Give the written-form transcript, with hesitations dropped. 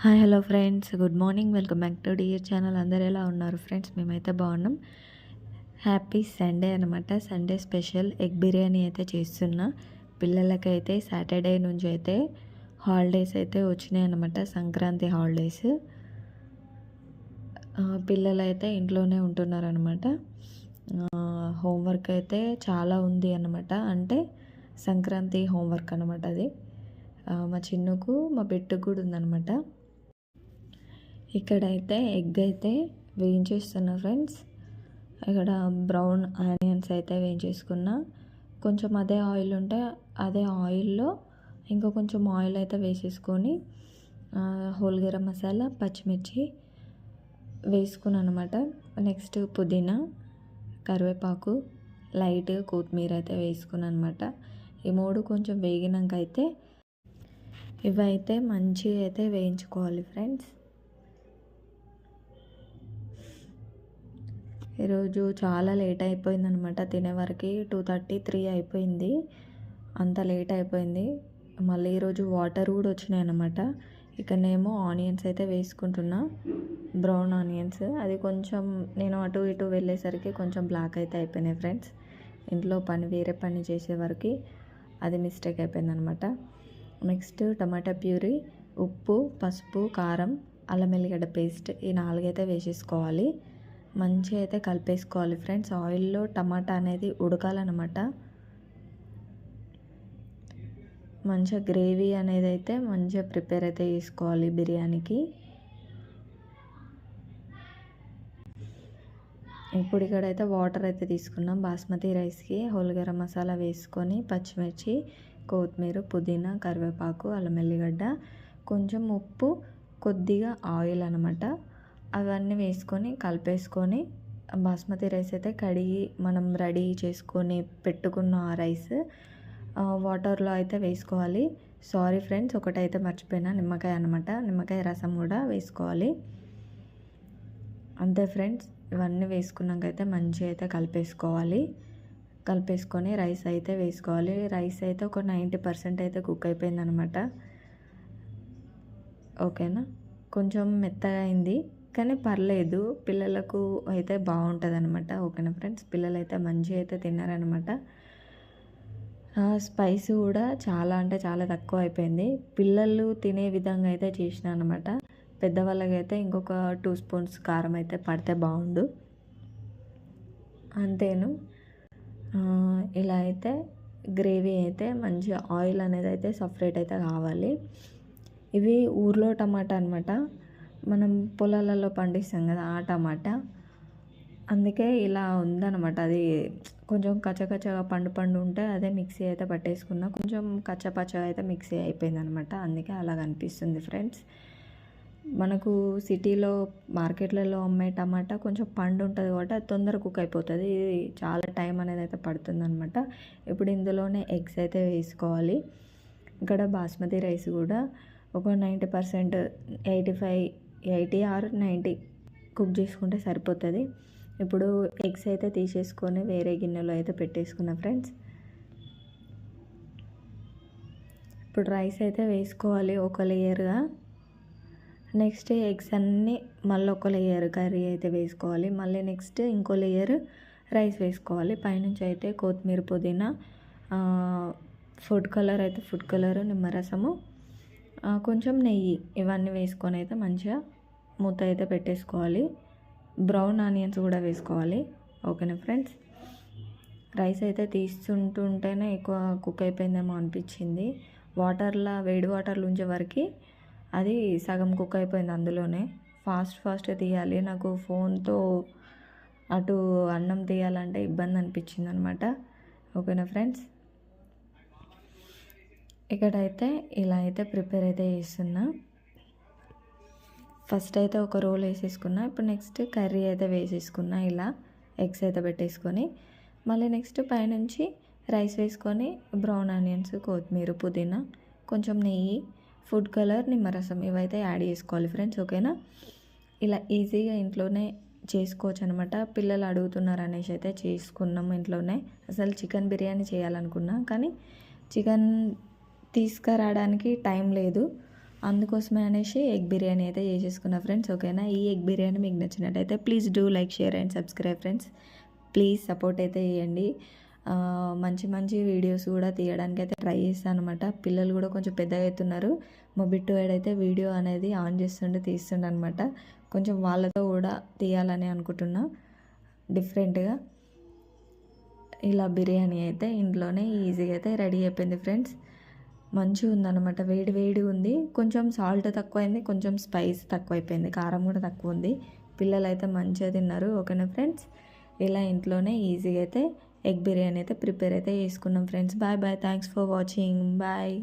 Hi hello friends, good morning. Welcome back to dear channel. అందరు ఎలా ఉన్నారు friends? మేమైతే బాగున్నాం. హ్యాపీ సండే అనమాట. సండే స్పెషల్ ఎగ్ బిర్యానీ అయితే చేస్తున్నా. పిల్లలకైతే సాటర్డే నుంచి అయితే హాలిడేస్ అయితే వచ్చినాయి అనమాట, సంక్రాంతి హాలిడేస్. పిల్లలైతే ఇంట్లోనే ఉంటున్నారనమాట. హోంవర్క్ అయితే చాలా ఉంది అనమాట, అంటే సంక్రాంతి హోంవర్క్ అనమాట అది. మా చిన్నుకు మా బిడ్డకు కూడా ఉందనమాట. ఇక్కడైతే ఎగ్ అయితే వేయించేస్తున్నా ఫ్రెండ్స్. ఇక్కడ బ్రౌన్ ఆనియన్స్ అయితే వేయించేసుకున్నా. కొంచెం అదే ఆయిల్ ఉంటే అదే ఆయిల్లో ఇంకా కొంచెం ఆయిల్ అయితే వేసేసుకొని హోల్ గరం మసాలా, పచ్చిమిర్చి వేసుకున్నాను అనమాట. నెక్స్ట్ పుదీనా, కరివేపాకు, లైట్ కొత్తిమీర అయితే వేసుకున్నాను అనమాట. ఈ మూడు కొంచెం వేగినాక అయితే ఇవైతే మంచిగా అయితే వేయించుకోవాలి ఫ్రెండ్స్. ఈరోజు చాలా లేట్ అయిపోయింది అనమాట. తినేవరకు 2:30, 3 అయిపోయింది. అంత లేట్ అయిపోయింది. మళ్ళీ ఈరోజు వాటర్ కూడా వచ్చినాయి అనమాట. ఇక్కడనేమో ఆనియన్స్ అయితే వేసుకుంటున్నా, బ్రౌన్ ఆనియన్స్. అది కొంచెం నేను అటు ఇటు వెళ్ళేసరికి కొంచెం బ్లాక్ అయితే అయిపోయినాయి ఫ్రెండ్స్. ఇంట్లో వేరే పని చేసేవరకు అది మిస్టేక్ అయిపోయింది అనమాట. నెక్స్ట్ టమాటా ప్యూరీ, ఉప్పు, పసుపు, కారం, అల్లం వెల్లిగడ్డ పేస్ట్, ఈ 4 అయితే వేసేసుకోవాలి. మంచిగా అయితే కలిపేసుకోవాలి ఫ్రెండ్స్. ఆయిల్లో టమాటా అనేది ఉడకాలన్నమాట. మంచిగా గ్రేవీ అనేది అయితే మంచిగా ప్రిపేర్ అయితే చేసుకోవాలి బిర్యానీకి. ఇప్పుడు ఇక్కడైతే వాటర్ అయితే తీసుకున్నాం బాస్మతి రైస్కి. హోల్ గరం మసాలా వేసుకొని పచ్చిమిర్చి, కొత్తిమీర, పుదీనా, కరివేపాకు, అల్లం వెల్లిగడ్డ, కొంచెం ఉప్పు, కొద్దిగా ఆయిల్ అనమాట. అవన్నీ వేసుకొని కలిపేసుకొని బాస్మతి రైస్ అయితే కడిగి మనం రెడీ చేసుకొని పెట్టుకున్న రైస్ వాటర్లో అయితే వేసుకోవాలి. సారీ ఫ్రెండ్స్, ఒకటైతే మర్చిపోయినా, నిమ్మకాయ అనమాట. నిమ్మకాయ రసం కూడా వేసుకోవాలి. అంతే ఫ్రెండ్స్. ఇవన్నీ వేసుకున్నాక అయితే మంచిగా అయితే కలిపేసుకోవాలి. కలిపేసుకొని రైస్ అయితే వేసుకోవాలి. రైస్ అయితే ఒక 90% అయితే కుక్ అయిపోయింది అనమాట. ఓకేనా, కొంచెం మెత్తగా అయింది కానీ పర్లేదు, పిల్లలకు అయితే బాగుంటుంది అనమాట. ఓకేనా ఫ్రెండ్స్, పిల్లలు అయితే మంచిగా అయితే తిన్నారనమాట. స్పైస్ కూడా చాలా అంటే చాలా తక్కువ అయిపోయింది. పిల్లలు తినే విధంగా అయితే చేసిన అనమాట. పెద్దవాళ్ళకైతే ఇంకొక 2 స్పూన్స్ కారం అయితే పడితే బాగుండు. అంతేను. ఇలా అయితే గ్రేవీ అయితే మంచిగా ఆయిల్ అనేది అయితే సపరేట్ అయితే కావాలి. ఇవి ఊర్లో టమాటా అనమాట, మనం పొలాలలో పండిస్తాం కదా ఆ టమాటా. అందుకే ఇలా ఉందన్నమాట. అది కొంచెం కచ్చకచ్చగా పండు ఉంటే అదే మిక్సీ అయితే పట్టేసుకున్నా. కొంచెం కచ్చపచ్చగా అయితే మిక్సీ అయిపోయింది అనమాట. అందుకే అలా కనిపిస్తుంది ఫ్రెండ్స్. మనకు సిటీలో మార్కెట్లలో అమ్మే టమాటా కొంచెం పండు ఉంటుంది కాబట్టి అది తొందరగా కుక్ అయిపోతుంది. ఇది చాలా టైం అనేది అయితే పడుతుంది అనమాట. ఇప్పుడు ఇందులోనే ఎగ్స్ అయితే వేసుకోవాలి. ఇక్కడ బాస్మతి రైస్ కూడా ఒక 90%, 80 ఆర్ 90 కుక్ చేసుకుంటే సరిపోతుంది. ఇప్పుడు ఎగ్స్ అయితే తీసేసుకొని వేరే గిన్నెలో అయితే పెట్టేసుకున్నా ఫ్రెండ్స్. ఇప్పుడు రైస్ అయితే వేసుకోవాలి ఒక లేయర్గా. నెక్స్ట్ ఎగ్స్ అన్నీ మళ్ళీ ఒక లేయర్ కర్రీ అయితే వేసుకోవాలి. మళ్ళీ నెక్స్ట్ ఇంకో లేయర్ రైస్ వేసుకోవాలి. పైనుంచి అయితే కొత్తిమీర, పుదీనా, ఫుడ్ కలర్, నిమ్మరసము, కొంచెం నెయ్యి, ఇవన్నీ వేసుకొని అయితే మంచిగా మూత అయితే పెట్టేసుకోవాలి. బ్రౌన్ ఆనియన్స్ కూడా వేసుకోవాలి. ఓకేనా ఫ్రెండ్స్. రైస్ అయితే తీస్తుంటేనే ఎక్కువ కుక్ అయిపోయిందేమో అనిపించింది. వేడి వాటర్లో ఉంచే వరకు అది సగం కుక్ అయిపోయింది అందులోనే. ఫాస్ట్గా తీయాలి. నాకు ఫోన్తో అటు అన్నం తీయాలంటే ఇబ్బంది అనిపించింది అనమాట. ఓకేనా ఫ్రెండ్స్. ఇక్కడైతే ఇలా అయితే ప్రిపేర్ అయితే చేస్తున్నా. ఫస్ట్ అయితే ఒక రోల్ వేసేసుకున్నా. ఇప్పుడు నెక్స్ట్ కర్రీ అయితే వేసేసుకున్నా. ఇలా ఎగ్స్ అయితే పెట్టేసుకొని మళ్ళీ నెక్స్ట్ పైనుంచి రైస్ వేసుకొని బ్రౌన్ ఆనియన్స్, కొత్తిమీర, పుదీనా, కొంచెం నెయ్యి, ఫుడ్ కలర్, నిమ్మరసం, ఇవైతే యాడ్ చేసుకోవాలి ఫ్రెండ్స్. ఓకేనా. ఇలా ఈజీగా ఇంట్లోనే చేసుకోవచ్చు అనమాట. పిల్లలు అడుగుతున్నారు అనేసి అయితే చేసుకున్నాము ఇంట్లోనే. అసలు చికెన్ బిర్యానీ చేయాలనుకున్నా కానీ చికెన్ తీసుకురావడానికి టైం లేదు. అందుకోసమే అనేసి ఎగ్ బిర్యానీ అయితే చేసేసుకున్నా ఫ్రెండ్స్. ఓకేనా, ఈ ఎగ్ బిర్యానీ మీకు నచ్చినట్టయితే please do like, share and subscribe friends. Please support అయితే చేయండి. మంచి మంచి వీడియోస్ కూడా తీయడానికి అయితే ట్రై చేస్తాను అనమాట. పిల్లలు కూడా కొంచెం పెద్దగా అవుతున్నారు. మా బిట్టు అయితే వీడియో అనేది ఆన్ తీస్తుండే అనమాట. కొంచెం వాళ్ళతో కూడా తీయాలని అనుకుంటున్నా డిఫరెంట్గా. ఇలా బిర్యానీ అయితే ఇంట్లోనే ఈజీగా అయితే రెడీ అయిపోయింది ఫ్రెండ్స్. మంచిగా ఉందన్నమాట, వేడి వేడి ఉంది. కొంచెం సాల్ట్ తక్కువైంది, కొంచెం స్పైస్ తక్కువైపోయింది, కారం కూడా తక్కువ ఉంది. పిల్లలు అయితే మంచిగా తిన్నారు. ఓకేనా ఫ్రెండ్స్, ఇలా ఇంట్లోనే ఈజీగా అయితే ఎగ్ బిర్యానీ అయితే ప్రిపేర్ అయితే చేసుకున్నాం friends. Bye bye, thanks for watching, bye.